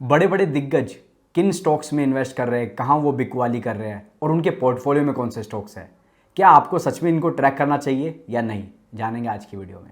बड़े बड़े दिग्गज किन स्टॉक्स में इन्वेस्ट कर रहे हैं, कहाँ वो बिकवाली कर रहे हैं और उनके पोर्टफोलियो में कौन से स्टॉक्स हैं। क्या आपको सच में इनको ट्रैक करना चाहिए या नहीं, जानेंगे आज की वीडियो में।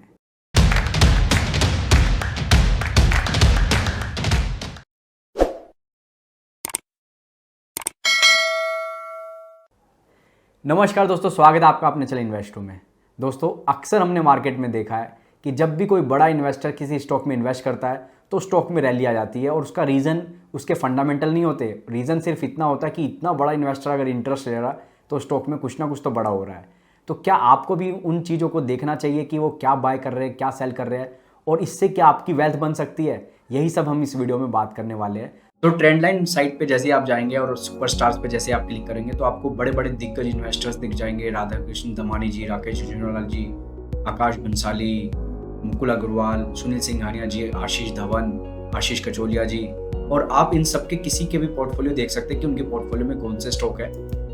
नमस्कार दोस्तों, स्वागत है आपका अपने चैनल इन्वेस्टो में। दोस्तों, अक्सर हमने मार्केट में देखा है कि जब भी कोई बड़ा इन्वेस्टर किसी स्टॉक में इन्वेस्ट करता है तो स्टॉक में रैली आ जाती है और उसका रीज़न उसके फंडामेंटल नहीं होते। रीज़न सिर्फ इतना होता है कि इतना बड़ा इन्वेस्टर अगर इंटरेस्ट ले रहा है तो स्टॉक में कुछ ना कुछ तो बड़ा हो रहा है। तो क्या आपको भी उन चीज़ों को देखना चाहिए कि वो क्या बाय कर रहे हैं, क्या सेल कर रहे हैं और इससे क्या आपकी वेल्थ बन सकती है? यही सब हम इस वीडियो में बात करने वाले हैं। तो ट्रेंड लाइन साइट पे जैसे आप जाएंगे और सुपरस्टार्स पे जैसे आप क्लिक करेंगे तो आपको बड़े बड़े दिग्गज इन्वेस्टर्स दिख जाएंगे। राधा कृष्ण दमानी जी, राकेश झुंझुनवाला जी, आकाश बंसाली, मुकुल अग्रवाल, सुनील सिंघानिया जी, आशीष धवन, आशीष कचोलिया जी। और आप इन सब के किसी के भी पोर्टफोलियो देख सकते हैं कि उनके पोर्टफोलियो में कौन से स्टॉक है।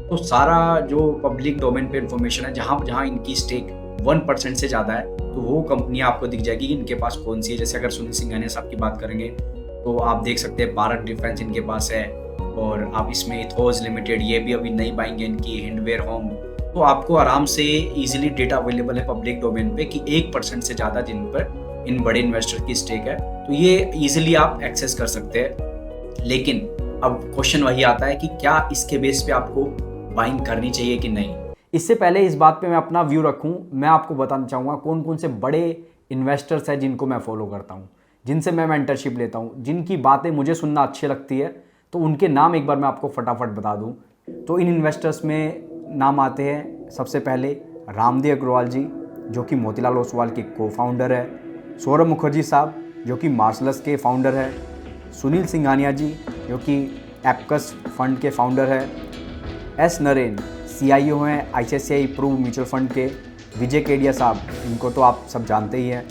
तो सारा जो पब्लिक डोमेन पे इन्फॉर्मेशन है, जहाँ जहाँ इनकी स्टेक 1% से ज़्यादा है तो वो कंपनियाँ आपको दिख जाएगी कि इनके पास कौन सी है। जैसे अगर सुनील सिंघानिया साहब की बात करेंगे तो आप देख सकते हैं भारत डिफेंस इनके पास है, और आप इसमें इथोज लिमिटेड, ये भी अभी नई बाइंग है इनकी, हिंडवेयर होम। तो आपको आराम से इजीली डेटा अवेलेबल है पब्लिक डोमेन पे कि 1% से ज़्यादा जिन पर इन बड़े इन्वेस्टर की स्टेक है, तो ये इजीली आप एक्सेस कर सकते हैं। लेकिन अब क्वेश्चन वही आता है कि क्या इसके बेस पे आपको बाइंग करनी चाहिए कि नहीं। इससे पहले इस बात पे मैं अपना व्यू रखूं, मैं आपको बताना चाहूँगा कौन कौन से बड़े इन्वेस्टर्स हैं जिनको मैं फॉलो करता हूँ, जिनसे मैं मेंटरशिप लेता हूँ, जिनकी बातें मुझे सुनना अच्छी लगती है। तो उनके नाम एक बार मैं आपको फटाफट बता दूँ। तो इन इन्वेस्टर्स में नाम आते हैं सबसे पहले रामदेव अग्रवाल जी, जो कि मोतीलाल ओसवाल के को फाउंडर है। सौरभ मुखर्जी साहब, जो कि मार्शलस के फाउंडर है। सुनील सिंघानिया जी, जो कि एप्कस फंड के फाउंडर है। एस नरेन, CIO हैं ICICI प्रूव म्यूचुअल फंड के। विजय केडिया साहब, इनको तो आप सब जानते ही हैं।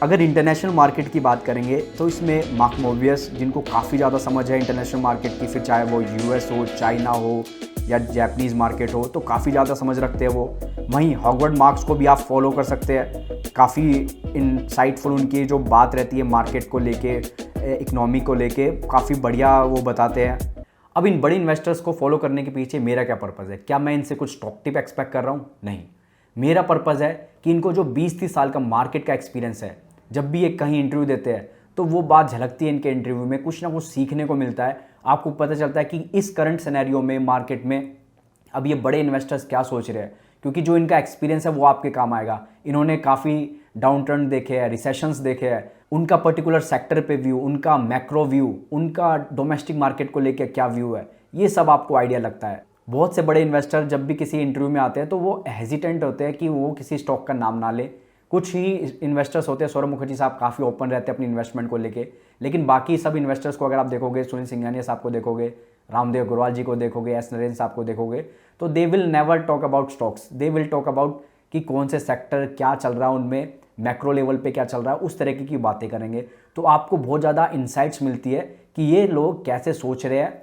अगर इंटरनेशनल मार्केट की बात करेंगे तो इसमें मार्क मोबियस, जिनको काफ़ी ज़्यादा समझ है इंटरनेशनल मार्केट की, फिर चाहे वो US हो, चाइना हो या जापानीज़ मार्केट हो, तो काफ़ी ज़्यादा समझ रखते हैं वो। वहीं हॉवर्ड मार्क्स को भी आप फॉलो कर सकते हैं, काफ़ी इनसाइटफुल उनकी जो बात रहती है मार्केट को लेके, इकनॉमी को लेके, काफ़ी बढ़िया वो बताते हैं। अब इन बड़े इन्वेस्टर्स को फॉलो करने के पीछे मेरा क्या पर्पज़ है? क्या मैं इनसे कुछ स्टॉक टिप एक्सपेक्ट कर रहा हूँ? नहीं। मेरा पर्पज़ है कि इनको जो 20-30 साल का मार्केट का एक्सपीरियंस है, जब भी ये कहीं इंटरव्यू देते हैं तो वो बात झलकती है इनके इंटरव्यू में, कुछ ना कुछ सीखने को मिलता है। आपको पता चलता है कि इस करंट सिनेरियो में मार्केट में अब ये बड़े इन्वेस्टर्स क्या सोच रहे हैं, क्योंकि जो इनका एक्सपीरियंस है वो आपके काम आएगा। इन्होंने काफ़ी डाउन टर्न देखे हैं, रिसेशंस देखे हैं, उनका पर्टिकुलर सेक्टर पे व्यू, उनका मैक्रो व्यू, उनका डोमेस्टिक मार्केट को लेकर क्या व्यू है, ये सब आपको आइडिया लगता है। बहुत से बड़े इन्वेस्टर जब भी किसी इंटरव्यू में आते हैं तो वो हेजिटेंट होते हैं कि वो किसी स्टॉक का नाम ना ले। कुछ ही इन्वेस्टर्स होते हैं, सौरभ मुखर्जी साहब काफ़ी ओपन रहते हैं अपनी इन्वेस्टमेंट को लेके, लेकिन बाकी सब इन्वेस्टर्स को अगर आप देखोगे, सुनील सिंघानिया साहब को देखोगे, रामदेव अग्रवाल जी को देखोगे, एस नरेन साहब को देखोगे, तो they will never talk about stocks. They will talk about कि कौन से सेक्टर क्या चल रहा है उनमें, मैक्रो लेवल पे क्या चल रहा है, उस तरीके की बातें करेंगे। तो आपको बहुत ज़्यादा इंसाइट्स मिलती है कि ये लोग कैसे सोच रहे हैं,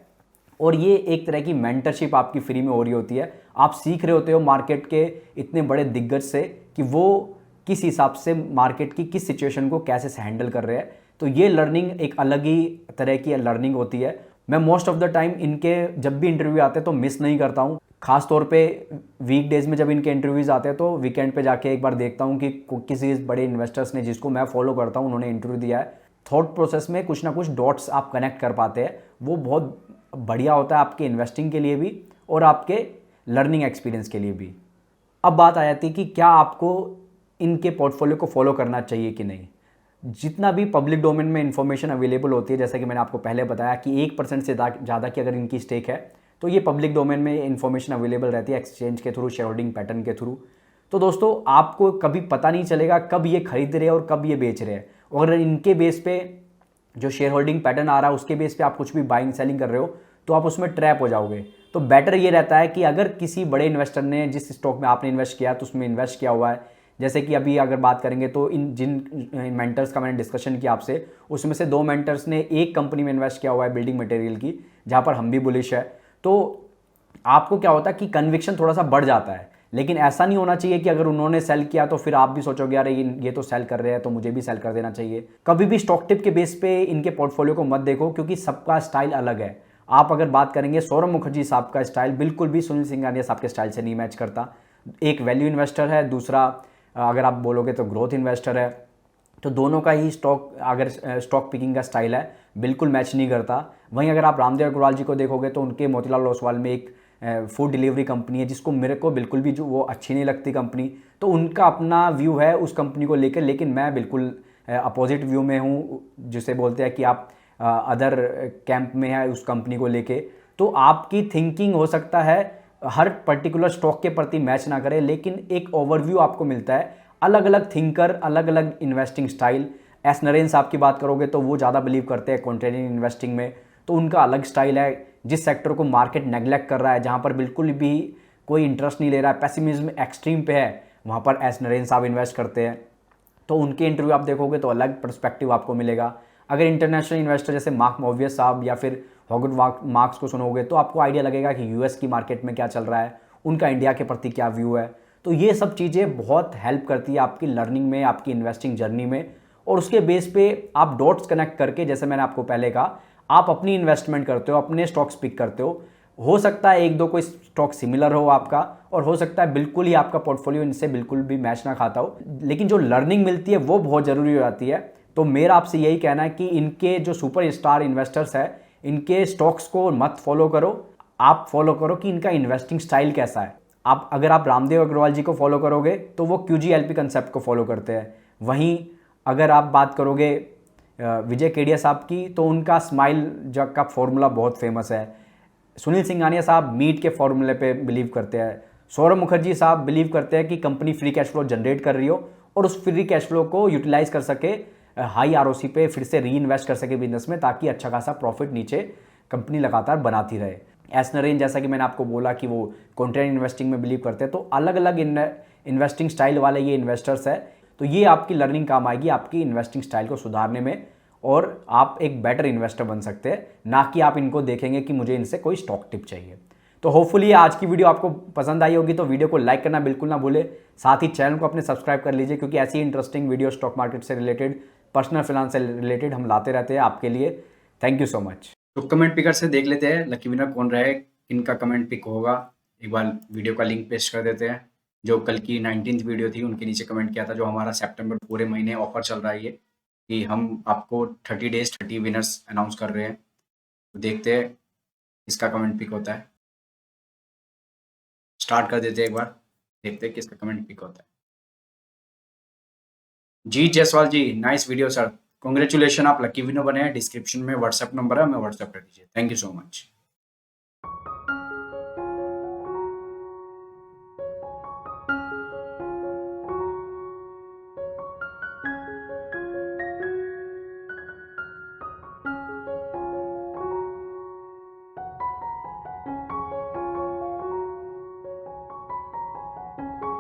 और ये एक तरह की मेंटरशिप आपकी फ्री में हो रही होती है। आप सीख रहे होते हो मार्केट के इतने बड़े दिग्गज से कि वो किस हिसाब से मार्केट की किस सिचुएशन को कैसे हैंडल कर रहे हैं। तो ये लर्निंग एक अलग ही तरह की लर्निंग होती है। मैं मोस्ट ऑफ द टाइम इनके जब भी इंटरव्यू आते हैं तो मिस नहीं करता हूँ। खास तौर पे वीकडेज में जब इनके इंटरव्यूज़ आते हैं तो वीकेंड पे जाके एक बार देखता हूँ कि किसी बड़े इन्वेस्टर्स ने, जिसको मैं फॉलो करता हूँ, उन्होंने इंटरव्यू दिया है। थॉट प्रोसेस में कुछ ना कुछ डॉट्स आप कनेक्ट कर पाते हैं, वो बहुत बढ़िया होता है आपके इन्वेस्टिंग के लिए भी और आपके लर्निंग एक्सपीरियंस के लिए भी। अब बात आ जाती है कि क्या आपको इनके पोर्टफोलियो को फॉलो करना चाहिए कि नहीं। जितना भी पब्लिक डोमेन में इंफॉर्मेशन अवेलेबल होती है, जैसा कि मैंने आपको पहले बताया कि 1% से ज़्यादा की अगर इनकी स्टेक है तो ये पब्लिक डोमेन में इंफॉर्मेशन अवेलेबल रहती है, एक्सचेंज के थ्रू, शेयर होल्डिंग पैटर्न के थ्रू। तो दोस्तों, आपको कभी पता नहीं चलेगा कब ये खरीद रहे हैं और कब ये बेच रहे हैं। और इनके बेस पे जो शेयर होल्डिंग पैटर्न आ रहा है उसके बेस पे आप कुछ भी बाइंग सेलिंग कर रहे हो तो आप उसमें ट्रैप हो जाओगे। तो बेटर ये रहता है कि अगर किसी बड़े इन्वेस्टर ने जिस स्टॉक में आपने इन्वेस्ट किया तो उसमें इन्वेस्ट किया हुआ है, जैसे कि अभी अगर बात करेंगे तो इन जिन मेंटर्स का मैंने डिस्कशन किया आपसे, उसमें से 2 मेंटर्स ने एक कंपनी में इन्वेस्ट किया हुआ है बिल्डिंग मटेरियल की, जहाँ पर हम भी बुलिश है। तो आपको क्या होता है कि कन्विक्शन थोड़ा सा बढ़ जाता है। लेकिन ऐसा नहीं होना चाहिए कि अगर उन्होंने सेल किया तो फिर आप भी सोचोगे यार ये तो सेल कर रहे हैं तो मुझे भी सेल कर देना चाहिए। कभी भी स्टॉक टिप के बेस पे इनके पोर्टफोलियो को मत देखो, क्योंकि सबका स्टाइल अलग है। आप अगर बात करेंगे सौरभ मुखर्जी साहब का स्टाइल बिल्कुल भी सुनील सिंघानिया साहब के स्टाइल से नहीं मैच करता। एक वैल्यू इन्वेस्टर है, दूसरा अगर आप बोलोगे तो ग्रोथ इन्वेस्टर है। तो दोनों का ही स्टॉक पिकिंग का स्टाइल है, बिल्कुल मैच नहीं करता। वहीं अगर आप रामदेव अग्रवाल जी को देखोगे तो उनके मोतीलाल ओसवाल में एक फूड डिलीवरी कंपनी है जिसको मेरे को बिल्कुल भी जो वो अच्छी नहीं लगती कंपनी। तो उनका अपना व्यू है उस कंपनी को लेकर, लेकिन मैं बिल्कुल अपोजिट व्यू में हूँ, जिसे बोलते हैं कि आप अदर कैंप में है उस कंपनी को लेके। तो आपकी थिंकिंग हो सकता है हर पर्टिकुलर स्टॉक के प्रति मैच ना करे, लेकिन एक ओवरव्यू आपको मिलता है। अलग अलग थिंकर, अलग अलग इन्वेस्टिंग स्टाइल। एस नरेन साहब की बात करोगे तो वो ज़्यादा बिलीव करते हैं कॉन्ट्रेरियन इन्वेस्टिंग में, तो उनका अलग स्टाइल है। जिस सेक्टर को मार्केट नेग्लेक्ट कर रहा है, जहाँ पर बिल्कुल भी कोई इंटरेस्ट नहीं ले रहा है, पेसिमिज्म एक्सट्रीम पे है, वहाँ पर एस नरेन साहब इन्वेस्ट करते हैं। तो उनके इंटरव्यू आप देखोगे तो अलग पर्सपेक्टिव आपको मिलेगा। अगर इंटरनेशनल इन्वेस्टर जैसे मार्क मोवियस साहब या फिर हॉवर्ड मार्क्स को सुनोगे तो आपको आइडिया लगेगा कि यूएस की मार्केट में क्या चल रहा है, उनका इंडिया के प्रति क्या व्यू है। तो ये सब चीज़ें बहुत हेल्प करती है आपकी लर्निंग में, आपकी इन्वेस्टिंग जर्नी में। और उसके बेस पे आप डॉट्स कनेक्ट करके, जैसे मैंने आपको पहले कहा, आप अपनी इन्वेस्टमेंट करते हो, अपने स्टॉक्स पिक करते हो सकता है एक दो कोई स्टॉक सिमिलर हो आपका, और हो सकता है बिल्कुल ही आपका पोर्टफोलियो इनसे बिल्कुल भी मैच ना खाता हो, लेकिन जो लर्निंग मिलती है वो बहुत ज़रूरी हो जाती है। तो मेरा आपसे यही कहना है कि इनके जो सुपर स्टार इन्वेस्टर्स है, इनके स्टॉक्स को मत फॉलो करो, आप फॉलो करो कि इनका इन्वेस्टिंग स्टाइल कैसा है। अगर आप रामदेव अग्रवाल जी को फॉलो करोगे तो वो QGLP कंसेप्ट को फॉलो करते हैं। वहीं अगर आप बात करोगे विजय केडिया साहब की, तो उनका स्माइल जग का फॉर्मूला बहुत फेमस है। सुनील सिंघानिया साहब मीट के फॉर्मूले पे बिलीव करते हैं। सौरभ मुखर्जी साहब बिलीव करते हैं कि company free cash flow generate कर रही हो और उस फ्री कैश फ्लो को यूटिलाइज कर सके, हाई ROC पे फिर से री इन्वेस्ट कर सके बिजनेस में, ताकि अच्छा खासा प्रॉफिट नीचे कंपनी लगातार बनाती रहे। एस नरेन, जैसा कि मैंने आपको बोला कि वो कॉन्ट्रेरियन इन्वेस्टिंग में बिलीव करते हैं। तो अलग अलग इन्वेस्टिंग स्टाइल वाले ये इन्वेस्टर्स है। तो ये आपकी लर्निंग काम आएगी आपकी इन्वेस्टिंग स्टाइल को सुधारने में, और आप एक बेटर इन्वेस्टर बन सकते हैं, ना कि आप इनको देखेंगे कि मुझे इनसे कोई स्टॉक टिप चाहिए। तो होपफुली आज की वीडियो आपको पसंद आई होगी, तो वीडियो को लाइक करना बिल्कुल ना भूले, साथ ही चैनल को अपने सब्सक्राइब कर लीजिए, क्योंकि ऐसी इंटरेस्टिंग वीडियो स्टॉक मार्केट से रिलेटेड, पर्सनल फाइनेंस से रिलेटेड हम लाते रहते हैं आपके लिए। Thank you so much. तो कमेंट पिकर से देख लेते हैं लकी विनर कौन रहे, किनका कमेंट पिक होगा। एक बार वीडियो का लिंक पेस्ट कर देते हैं। जो कल की 19th वीडियो थी उनके नीचे कमेंट किया था, जो हमारा सितंबर पूरे महीने ऑफर चल रहा है ये, कि हम आपको 30 डेज 30 विनर्स अनाउंस कर रहे हैं। तो देखते हैं किसका कमेंट पिक होता है। स्टार्ट कर देते हैं, एक बार देखते हैं किसका कमेंट पिक होता है। जी जायसवाल जी, नाइस वीडियो सर, कॉन्ग्रेचुलेशन, आप लकी विनर बने हैं। डिस्क्रिप्शन में व्हाट्सएप नंबर है, हमें व्हाट्सएप कर दीजिए। Thank you so much.